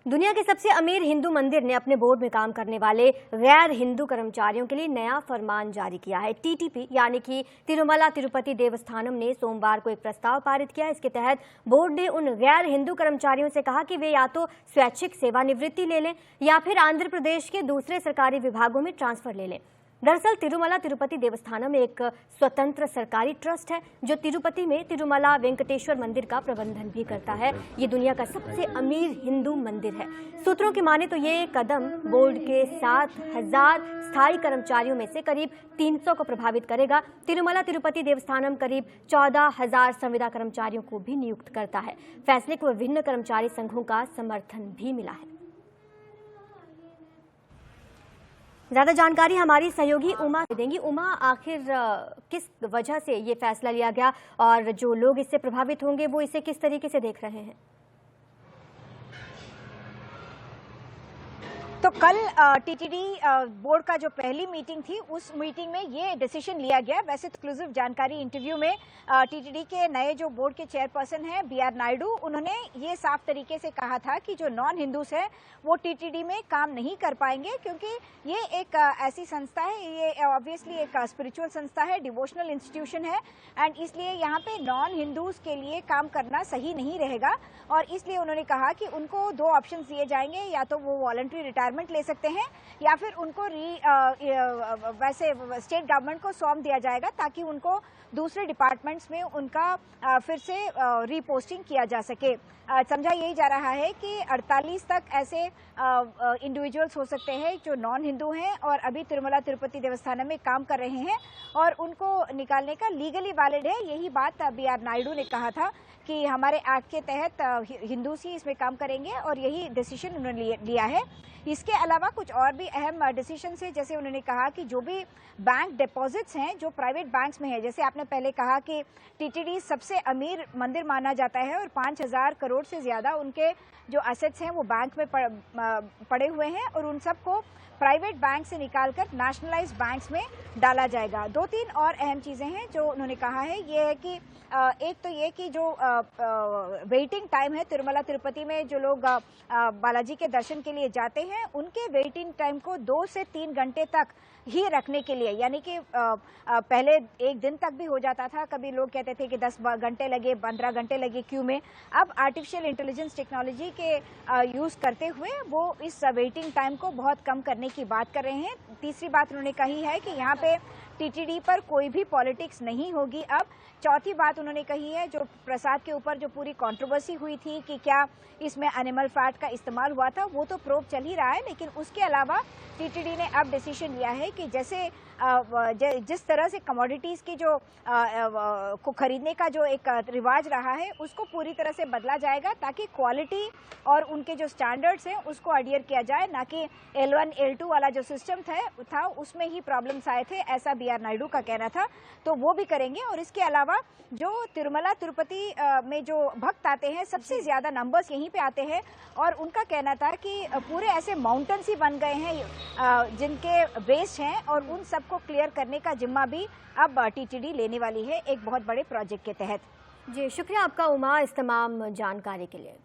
दुनिया के सबसे अमीर हिंदू मंदिर ने अपने बोर्ड में काम करने वाले गैर हिंदू कर्मचारियों के लिए नया फरमान जारी किया है। टीटीपी यानी कि तिरुमला तिरुपति देवस्थानम ने सोमवार को एक प्रस्ताव पारित किया। इसके तहत बोर्ड ने उन गैर हिंदू कर्मचारियों से कहा कि वे या तो स्वैच्छिक सेवानिवृत्ति ले लें या फिर आंध्र प्रदेश के दूसरे सरकारी विभागों में ट्रांसफर ले लें। दरअसल तिरुमला तिरुपति देवस्थानम एक स्वतंत्र सरकारी ट्रस्ट है जो तिरुपति में तिरुमला वेंकटेश्वर मंदिर का प्रबंधन भी करता है। ये दुनिया का सबसे अमीर हिंदू मंदिर है। सूत्रों की माने तो ये कदम बोर्ड के 7,000 स्थायी कर्मचारियों में से करीब 300 को प्रभावित करेगा। तिरुमला तिरुपति देवस्थानम करीब 14,000 संविदा कर्मचारियों को भी नियुक्त करता है। फैसले को विभिन्न कर्मचारी संघों का समर्थन भी मिला है। ज्यादा जानकारी हमारी सहयोगी उमा देंगी। उमा, आखिर किस वजह से ये फैसला लिया गया और जो लोग इससे प्रभावित होंगे वो इसे किस तरीके से देख रहे हैं? तो कल टीटीडी बोर्ड का जो पहली मीटिंग थी उस मीटिंग में ये डिसीजन लिया गया। वैसे एक्सक्लूसिव जानकारी इंटरव्यू में टीटीडी के नए जो बोर्ड के चेयरपर्सन हैं बीआर नायडू, उन्होंने ये साफ तरीके से कहा था कि जो नॉन हिंदूज हैं वो टीटीडी में काम नहीं कर पाएंगे, क्योंकि ये एक ऐसी संस्था है, ये ऑब्वियसली एक स्पिरिचुअल संस्था है, डिवोशनल इंस्टीट्यूशन है, एंड इसलिए यहाँ पे नॉन हिंदूज के लिए काम करना सही नहीं रहेगा। और इसलिए उन्होंने कहा कि उनको दो ऑप्शंस दिए जाएंगे, या तो वो वॉलंटरी रिटायरमेंट ले सकते हैं या फिर उनको वैसे स्टेट गवर्नमेंट को सौंप दिया जाएगा ताकि उनको दूसरे डिपार्टमेंट्स में उनका फिर से रीपोस्टिंग किया जा सके। समझा यही जा रहा है कि 48 तक ऐसे इंडिविजुअल्स हो सकते हैं जो नॉन हिंदू हैं और अभी तिरुमला तिरुपति देवस्थानम में काम कर रहे हैं, और उनको निकालने का लीगली वैलिड है। यही बात बीआर नायडू ने कहा था कि हमारे एक्ट के तहत हिंदूज ही इसमें काम करेंगे, और यही डिसीजन उन्होंने लिया है। इसके अलावा कुछ और भी अहम डिसीजन है, जैसे उन्होंने कहा कि जो भी बैंक डिपॉजिट्स हैं जो प्राइवेट बैंक्स में है, जैसे आपने पहले कहा कि टीटीडी सबसे अमीर मंदिर माना जाता है और 5,000 करोड़ से ज्यादा उनके जो एसेट्स हैं वो बैंक में पड़े हुए हैं, और उन सबको प्राइवेट बैंक से निकालकर नेशनलाइज्ड बैंक्स में डाला जाएगा। 2-3 और अहम चीजें हैं जो उन्होंने कहा है। ये है कि एक तो ये कि जो वेटिंग टाइम है तिरुमला तिरुपति में, जो लोग बालाजी के दर्शन के लिए जाते हैं उनके वेटिंग टाइम को 2 से 3 घंटे तक ही रखने के लिए, यानी कि पहले 1 दिन तक भी हो जाता था, कभी लोग कहते थे कि 10 घंटे लगे, 15 घंटे लगे क्यू में। अब आर्टिफिशियल इंटेलिजेंस टेक्नोलॉजी के यूज करते हुए वो इस वेटिंग टाइम को बहुत कम करने की बात कर रहे हैं। तीसरी बात उन्होंने कही है कि यहाँ पे टीटीडी पर कोई भी पॉलिटिक्स नहीं होगी। अब चौथी बात उन्होंने कही है, जो प्रसाद के ऊपर जो पूरी कंट्रोवर्सी हुई थी कि क्या इसमें एनिमल फैट का इस्तेमाल हुआ था, वो तो प्रोब चल ही रहा है, लेकिन उसके अलावा टीटीडी ने अब डिसीजन लिया है कि जैसे जिस तरह से कमोडिटीज की जो को खरीदने का जो एक रिवाज रहा है उसको पूरी तरह से बदला जाएगा, ताकि क्वालिटी और उनके जो स्टैंडर्ड्स हैं उसको अडियर किया जाए, ना कि L1 L2 वाला जो सिस्टम था उसमें ही प्रॉब्लम्स आए थे, ऐसा बीआर नायडू का कहना था। तो वो भी करेंगे। और इसके अलावा जो तिरुमला तिरुपति में जो भक्त आते हैं, सबसे ज्यादा नंबर्स यहीं पे आते हैं, और उनका कहना था कि पूरे ऐसे माउंटेन्स ही बन गए हैं जिनके वेस्ट हैं, और उन सबको क्लियर करने का जिम्मा भी अब टीटीडी लेने वाली है एक बहुत बड़े प्रोजेक्ट के तहत। जी, शुक्रिया आपका उमा इस तमाम जानकारी के लिए।